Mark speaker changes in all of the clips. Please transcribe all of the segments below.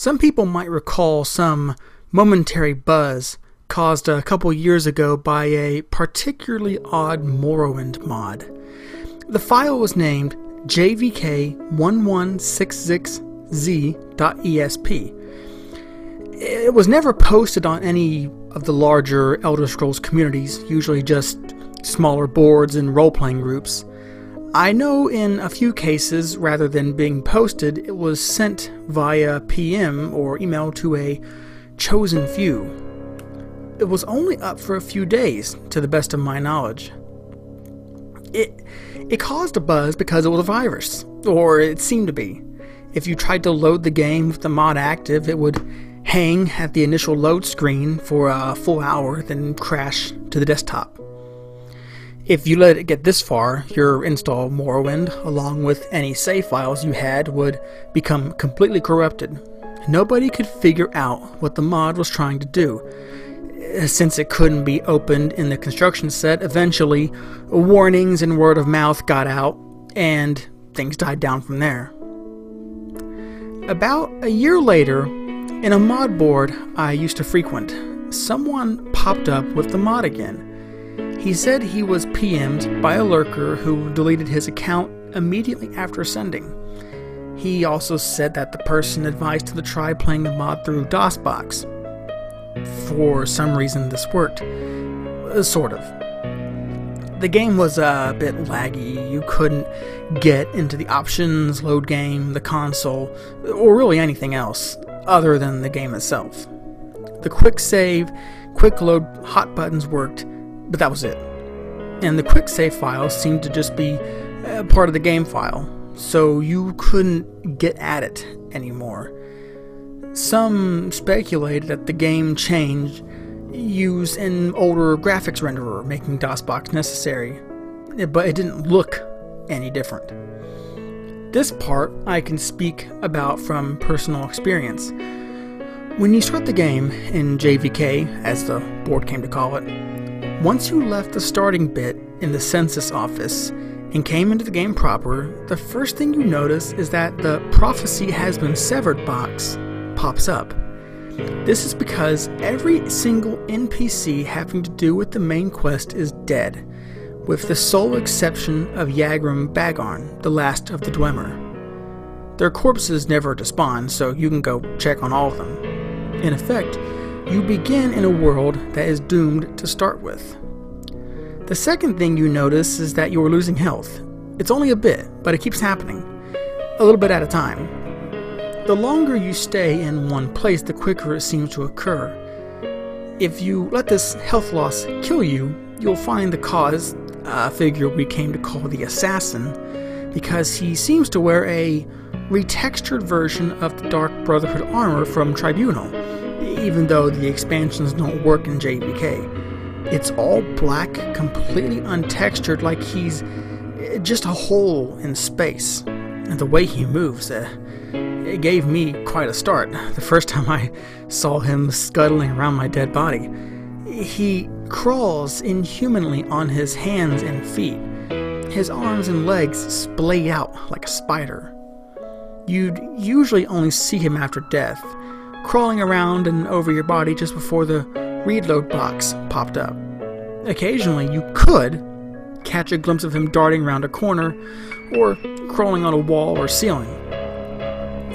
Speaker 1: Some people might recall some momentary buzz caused a couple years ago by a particularly odd Morrowind mod. The file was named Jvk1166z.esp. It was never posted on any of the larger Elder Scrolls communities, usually just smaller boards and role-playing groups. I know in a few cases, rather than being posted, it was sent via PM or email to a chosen few. It was only up for a few days, to the best of my knowledge. It caused a buzz because it was a virus, or it seemed to be. If you tried to load the game with the mod active, it would hang at the initial load screen for a full hour, then crash to the desktop. If you let it get this far, your install Morrowind, along with any save files you had, would become completely corrupted. Nobody could figure out what the mod was trying to do. Since it couldn't be opened in the construction set, eventually warnings and word of mouth got out, and things died down from there. About a year later, in a mod board I used to frequent, someone popped up with the mod again. He said he was PM'd by a lurker who deleted his account immediately after sending. He also said that the person advised him to try playing the mod through DOSBox. For some reason this worked. Sort of. The game was a bit laggy. You couldn't get into the options, load game, the console, or really anything else other than the game itself. The quick save, quick load hot buttons worked, but that was it. And the quick save file seemed to just be part of the game file, so you couldn't get at it anymore. Some speculated that the game changed, used an older graphics renderer, making DOSBox necessary, but it didn't look any different. This part I can speak about from personal experience. When you start the game in JVK, as the board came to call it, once you left the starting bit in the census office and came into the game proper, the first thing you notice is that the Prophecy Has Been Severed box pops up. This is because every single NPC having to do with the main quest is dead, with the sole exception of Yagram Bagarn, the last of the Dwemer. Their corpses never despawn, so you can go check on all of them. In effect, you begin in a world that is doomed to start with. The second thing you notice is that you are losing health. It's only a bit, but it keeps happening, a little bit at a time. The longer you stay in one place, the quicker it seems to occur. If you let this health loss kill you, you'll find the cause, a figure we came to call the Assassin, because he seems to wear a retextured version of the Dark Brotherhood armor from Tribunal, even though the expansions don't work in JVK. It's all black, completely untextured, like he's just a hole in space. And the way he moves, it gave me quite a start the first time I saw him scuttling around my dead body. He crawls inhumanly on his hands and feet. His arms and legs splay out like a spider. You'd usually only see him after death, crawling around and over your body just before the reload box popped up. Occasionally you could catch a glimpse of him darting around a corner or crawling on a wall or ceiling.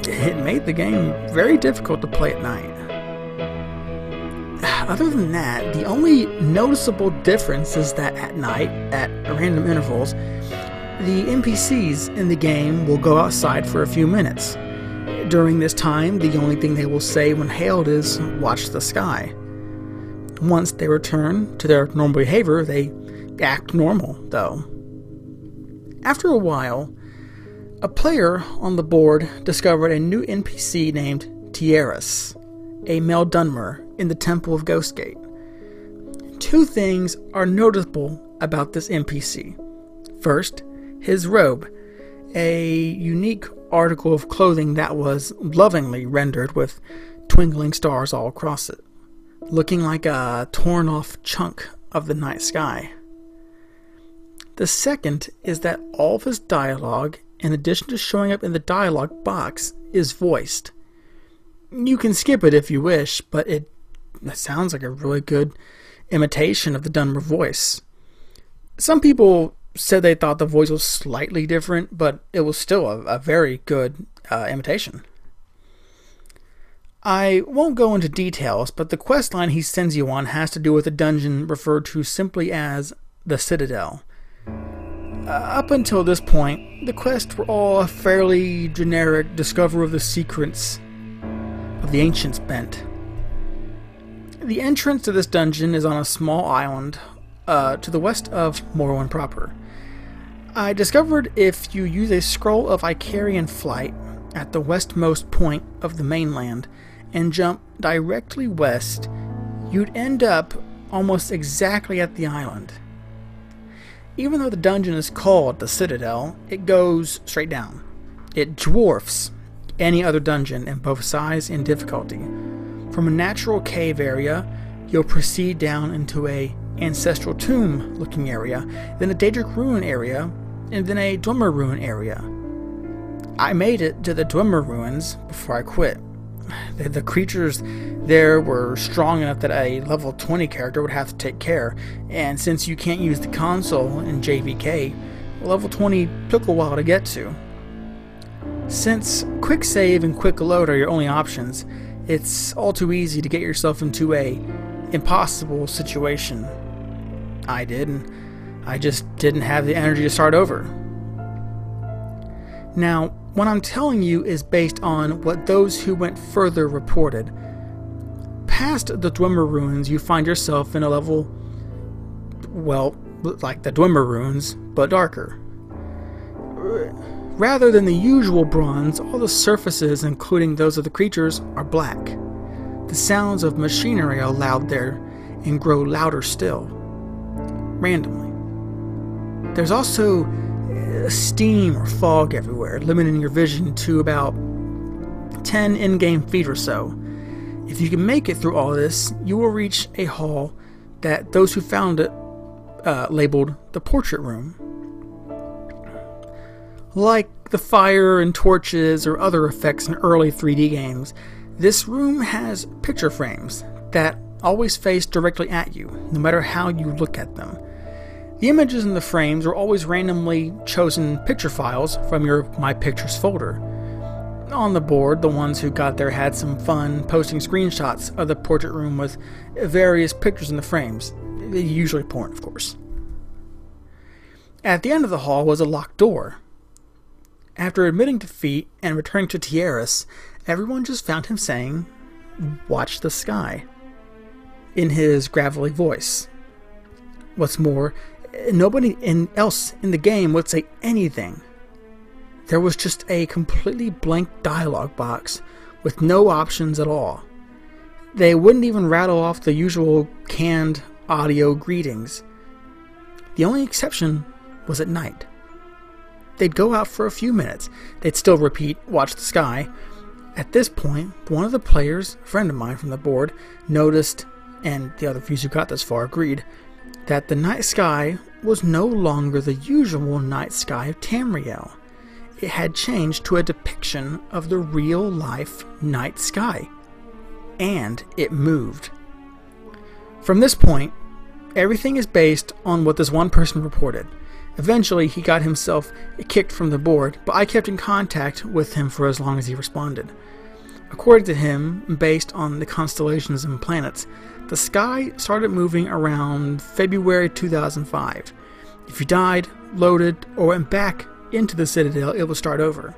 Speaker 1: It made the game very difficult to play at night. Other than that, the only noticeable difference is that at night, at random intervals, the NPCs in the game will go outside for a few minutes. During this time, the only thing they will say when hailed is, "Watch the sky." Once they return to their normal behavior, they act normal, though. After a while, a player on the board discovered a new NPC named Tierras, a male Dunmer in the Temple of Ghostgate. Two things are noticeable about this NPC. First, his robe, a unique article of clothing that was lovingly rendered with twinkling stars all across it, looking like a torn-off chunk of the night sky. The second is that all of his dialogue, in addition to showing up in the dialogue box, is voiced. You can skip it if you wish, but that sounds like a really good imitation of the Dunmer voice. Some people said they thought the voice was slightly different, but it was still a very good imitation. I won't go into details, but the quest line he sends you on has to do with a dungeon referred to simply as the Citadel. Up until this point, the quests were all a fairly generic discover of the secrets of the Ancients bent. The entrance to this dungeon is on a small island to the west of Morrowind proper. I discovered if you use a scroll of Icarian flight at the westmost point of the mainland and jump directly west, you'd end up almost exactly at the island. Even though the dungeon is called the Citadel, it goes straight down. It dwarfs any other dungeon in both size and difficulty. From a natural cave area, you'll proceed down into a ancestral tomb looking area, then a Daedric ruin area, and then a Dwemer ruin area. I made it to the Dwemer ruins before I quit. The creatures there were strong enough that a level 20 character would have to take care, and since you can't use the console in JVK, level 20 took a while to get to. Since quick save and quick load are your only options, it's all too easy to get yourself into a impossible situation. I did, and I just didn't have the energy to start over. Now, what I'm telling you is based on what those who went further reported. Past the Dwemer ruins, you find yourself in a level, well, like the Dwemer ruins, but darker. Rather than the usual bronze, all the surfaces, including those of the creatures, are black. The sounds of machinery are loud there and grow louder still, randomly. There's also steam or fog everywhere, limiting your vision to about 10 in-game feet or so. If you can make it through all this, you will reach a hall that those who found it labeled the Portrait Room. Like the fire and torches or other effects in early 3D games, this room has picture frames that always face directly at you, no matter how you look at them. The images in the frames are always randomly chosen picture files from your My Pictures folder. On the board, the ones who got there had some fun posting screenshots of the portrait room with various pictures in the frames, usually porn, of course. At the end of the hall was a locked door. After admitting defeat and returning to Tierras, everyone just found him saying, "Watch the sky," in his gravelly voice. What's more, nobody else in the game would say anything. There was just a completely blank dialogue box with no options at all. They wouldn't even rattle off the usual canned audio greetings. The only exception was at night. They'd go out for a few minutes. They'd still repeat, "Watch the sky." At this point, one of the players, a friend of mine from the board, noticed, and the other few who got this far agreed, that the night sky was no longer the usual night sky of Tamriel. It had changed to a depiction of the real-life night sky. And it moved. From this point, everything is based on what this one person reported. Eventually, he got himself kicked from the board, but I kept in contact with him for as long as he responded. According to him, based on the constellations and planets, the sky started moving around February 2005. If you died, loaded, or went back into the Citadel, it would start over.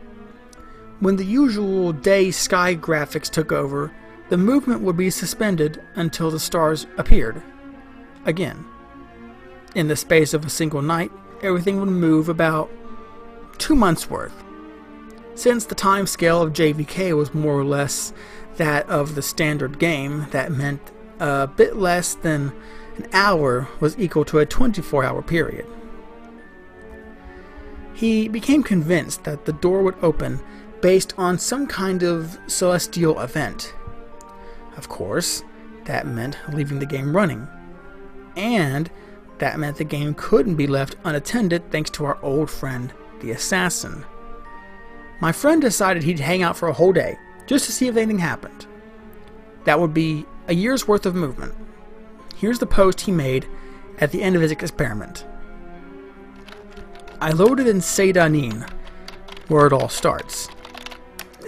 Speaker 1: When the usual day sky graphics took over, the movement would be suspended until the stars appeared again. In the space of a single night, everything would move about 2 months worth. Since the time scale of JVK was more or less that of the standard game, that meant a bit less than an hour was equal to a 24-hour period. He became convinced that the door would open based on some kind of celestial event. Of course, that meant leaving the game running. And that meant the game couldn't be left unattended thanks to our old friend, the Assassin. My friend decided he'd hang out for a whole day, just to see if anything happened. That would be a year's worth of movement. Here's the post he made at the end of his experiment. I loaded in Seidanin, where it all starts.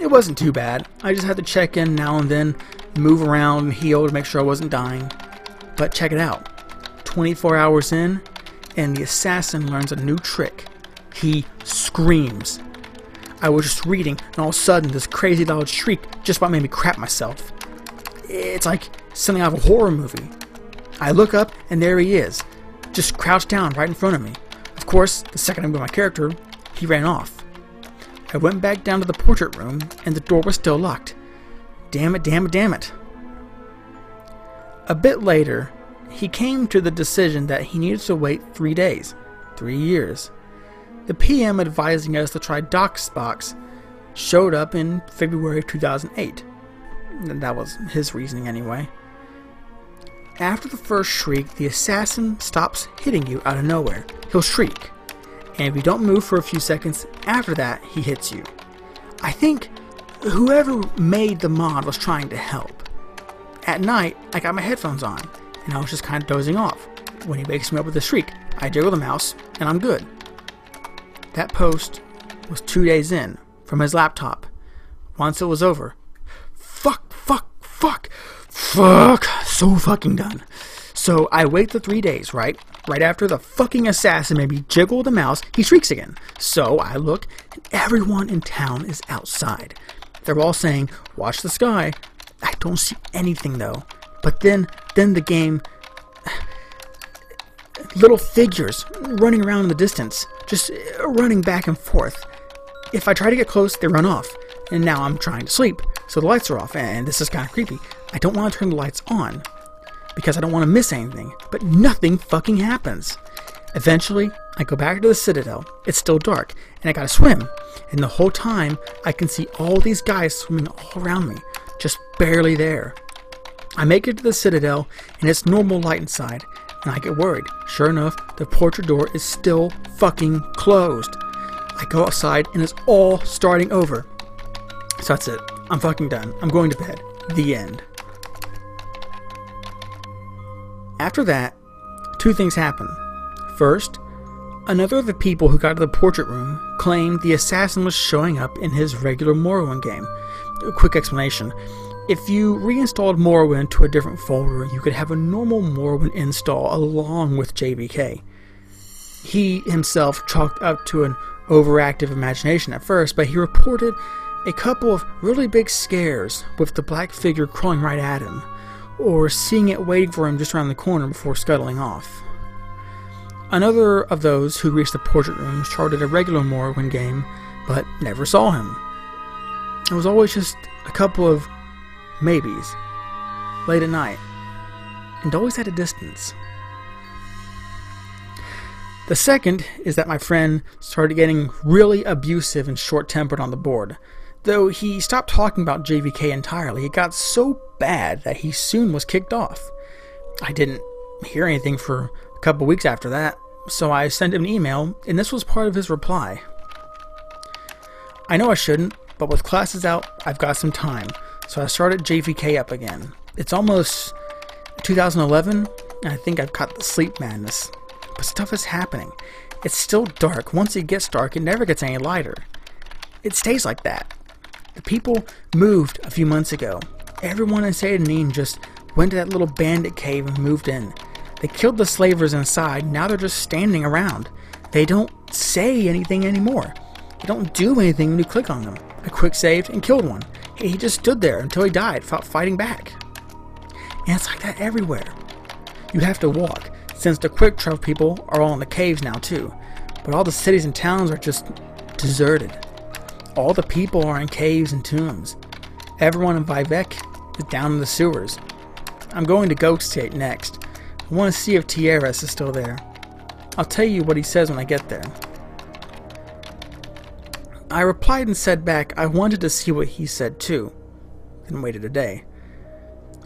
Speaker 1: It wasn't too bad. I just had to check in now and then, move around and heal to make sure I wasn't dying. But check it out. 24 hours in, and the assassin learns a new trick. He screams. I was just reading, and all of a sudden this crazy loud shriek just about made me crap myself. It's like something out of a horror movie. I look up, and there he is, just crouched down right in front of me. Of course, the second I moved my character, he ran off. I went back down to the portrait room, and the door was still locked. Damn it, damn it, damn it. A bit later, he came to the decision that he needed to wait 3 days, 3 years. The PM advising us to try DocSbox showed up in February of 2008. That was his reasoning anyway. After the first shriek, the assassin stops hitting you out of nowhere. He'll shriek, and if you don't move for a few seconds after that, he hits you. I think whoever made the mod was trying to help. At night, I got my headphones on, and I was just kind of dozing off. When he wakes me up with a shriek, I jiggle the mouse, and I'm good. That post was 2 days in, from his laptop. Once it was over, fuck, so fucking done. So I wait the 3 days, right? Right after the fucking assassin made me jiggle the mouse, he shrieks again. So I look, and everyone in town is outside. They're all saying, watch the sky. I don't see anything though. But then the game, little figures running around in the distance, just running back and forth. If I try to get close, they run off. And now I'm trying to sleep, so the lights are off, and this is kind of creepy. I don't want to turn the lights on, because I don't want to miss anything, but nothing fucking happens. Eventually, I go back to the Citadel. It's still dark, and I gotta swim. And the whole time, I can see all these guys swimming all around me, just barely there. I make it to the Citadel, and it's normal light inside, and I get worried. Sure enough, the portrait door is still fucking closed. I go outside, and it's all starting over. So that's it. I'm fucking done. I'm going to bed. The end. After that, 2 things happen. First, another of the people who got to the portrait room claimed the assassin was showing up in his regular Morrowind game. A quick explanation. If you reinstalled Morrowind to a different folder, you could have a normal Morrowind install along with JVK. He himself chalked up to an overactive imagination at first, but he reported a couple of really big scares with the black figure crawling right at him, or seeing it waiting for him just around the corner before scuttling off. Another of those who reached the portrait room charted a regular Morrowind game, but never saw him. It was always just a couple of maybes, late at night, and always at a distance. The second is that my friend started getting really abusive and short-tempered on the board. Though he stopped talking about JVK entirely, it got so bad that he soon was kicked off. I didn't hear anything for a couple weeks after that, so I sent him an email, and this was part of his reply. I know I shouldn't, but with classes out, I've got some time, so I started JVK up again. It's almost 2011, and I think I've got the sleep madness. But stuff is happening. It's still dark. Once it gets dark, it never gets any lighter. It stays like that. The people moved a few months ago. Everyone in Seidanin just went to that little bandit cave and moved in. They killed the slavers inside. Now they're just standing around. They don't say anything anymore. They don't do anything when you click on them. I quick saved and killed one. He just stood there until he died, fighting back. And it's like that everywhere. You have to walk, since the quick travel people are all in the caves now too. But all the cities and towns are just deserted. All the people are in caves and tombs. Everyone in Jvk is down in the sewers. I'm going to Ghost State next. I want to see if TRS is still there. I'll tell you what he says when I get there. I replied and said back I wanted to see what he said too, then waited a day.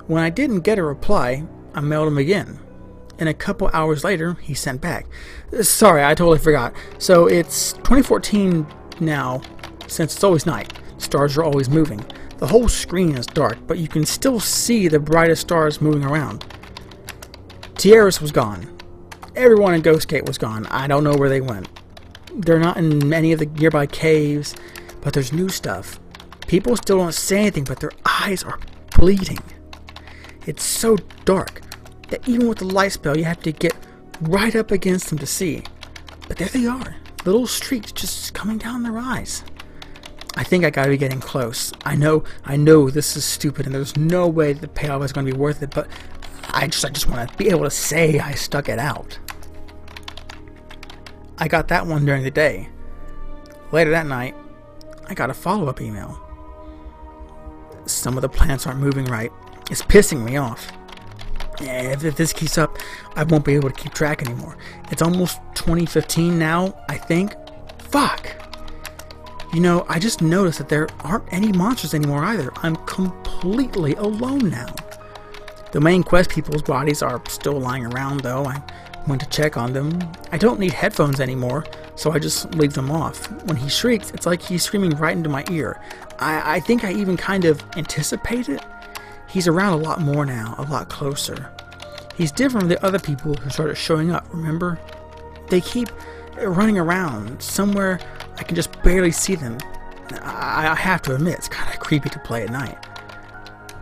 Speaker 1: When I didn't get a reply, I mailed him again. And a couple hours later, he sent back. Sorry, I totally forgot. So it's 2014 now, since it's always night. Stars are always moving. The whole screen is dark, but you can still see the brightest stars moving around. Tierras was gone. Everyone in Ghostgate was gone. I don't know where they went. They're not in any of the nearby caves, but there's new stuff. People still don't say anything, but their eyes are bleeding. It's so dark that even with the light spell, you have to get right up against them to see. But there they are, little streaks just coming down their eyes. I think I gotta be getting close. I know this is stupid and there's no way the payoff is gonna be worth it, but I just want to be able to say I stuck it out. I got that one during the day. Later that night, I got a follow-up email. Some of the plants aren't moving right. It's pissing me off. If this keeps up, I won't be able to keep track anymore. It's almost 2015 now, I think. Fuck! You know, I just noticed that there aren't any monsters anymore either. I'm completely alone now. The main quest people's bodies are still lying around though. I went to check on them. I don't need headphones anymore, so I just leave them off. When he shrieks, it's like he's screaming right into my ear. I think I even kind of anticipate it. He's around a lot more now, a lot closer. He's different from the other people who started showing up, remember? They keep running around, somewhere I can just barely see them. I have to admit, it's kind of creepy to play at night.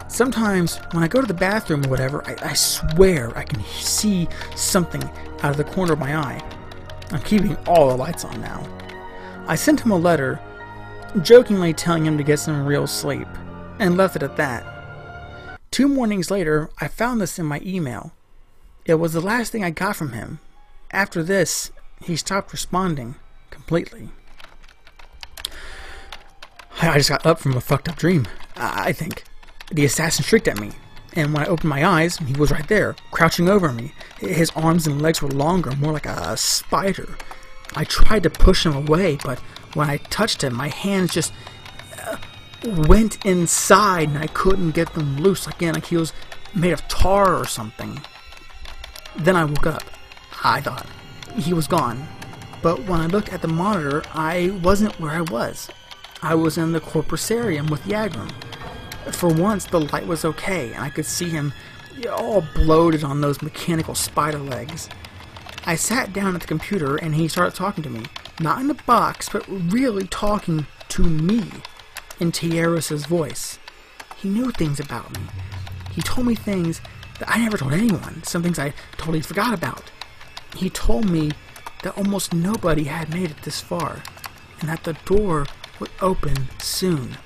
Speaker 1: Sometimes, when I go to the bathroom or whatever, I swear I can see something out of the corner of my eye. I'm keeping all the lights on now. I sent him a letter, jokingly telling him to get some real sleep, and left it at that. 2 mornings later, I found this in my email. It was the last thing I got from him. After this, he stopped responding completely. I just got up from a fucked up dream, I think. The assassin shrieked at me, and when I opened my eyes, he was right there, crouching over me. His arms and legs were longer, more like a spider. I tried to push him away, but when I touched him, my hands just went inside, and I couldn't get them loose again, like he was made of tar or something. Then I woke up. I thought he was gone, but when I looked at the monitor, I wasn't where I was. I was in the corpusarium with Yagram. For once, the light was okay, and I could see him all bloated on those mechanical spider legs. I sat down at the computer, and he started talking to me. Not in a box, but really talking to me, in Tierras' voice. He knew things about me. He told me things that I never told anyone, some things I totally forgot about. He told me that almost nobody had made it this far, and that the door would open soon.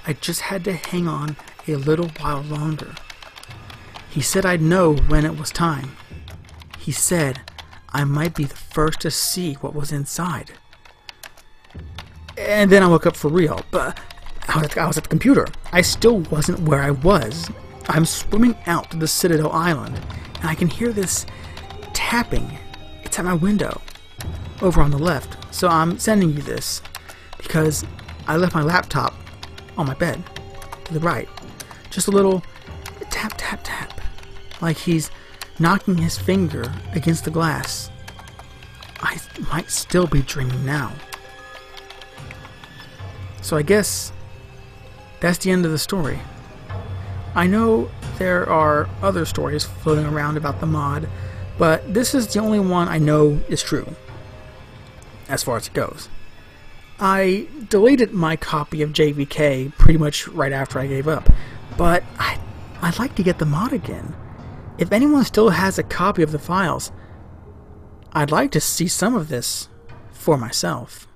Speaker 1: I just had to hang on a little while longer. He said I'd know when it was time. He said I might be the first to see what was inside. And then I woke up for real, but I was at the computer. I still wasn't where I was. I'm swimming out to the Citadel Island, and I can hear this tapping. It's at my window, over on the left. So I'm sending you this, because I left my laptop on my bed, to the right. Just a little tap, tap, tap, like he's knocking his finger against the glass. I might still be dreaming now. So I guess that's the end of the story. I know there are other stories floating around about the mod, but this is the only one I know is true, as far as it goes. I deleted my copy of JVK pretty much right after I gave up, but I'd like to get the mod again. If anyone still has a copy of the files, I'd like to see some of this for myself.